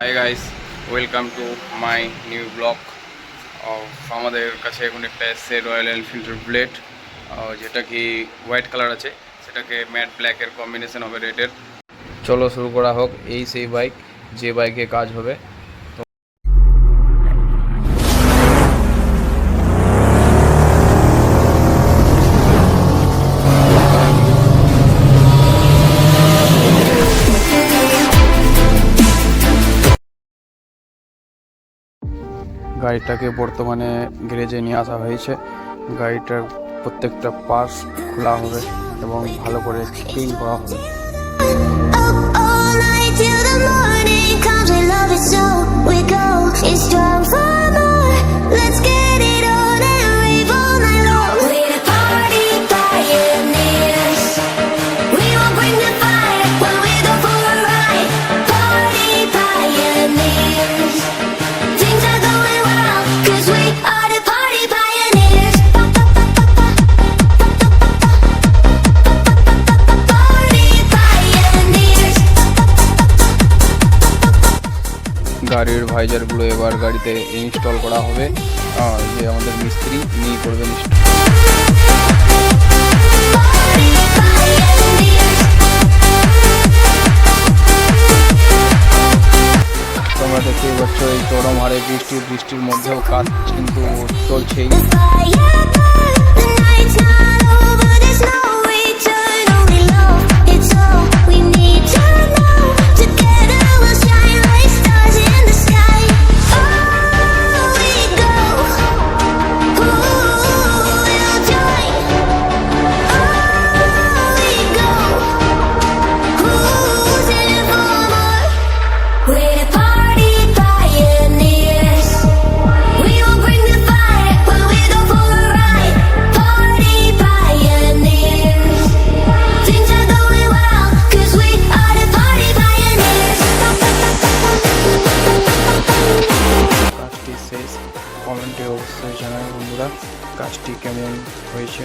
Hi guys, welcome to my new blog. আমাদের কাছে এখন একটা এসছে রয়্যাল এনফিল্ডের বুলেট, যেটা কি হোয়াইট কালার আছে, সেটাকে ম্যাট ব্ল্যাকের কম্বিনেশন হবে রেডের। চলো শুরু করা হোক। এই সেই বাইক, যে বাইকে কাজ হবে। গাড়িটাকে বর্তমানে গ্যারেজে নিয়ে আসা হয়েছে। গাড়িটার প্রত্যেকটা পার্টস খোলা হবে এবং ভালো করে ক্লিন করা হবে। গাড়ির ভাইজারগুলো এবার গাড়িতে ইনস্টল করা হবে। যে আমাদের মিস্ত্রি নিয়ে করবেন। তোমরা দেখতেই পাচ্ছ এই চরম হারে বৃষ্টির মধ্যেও কাজ কিন্তু চলছেই। কমেন্টে অবশ্যই জানাবেন বন্ধুরা কাজটি কেমন হয়েছে।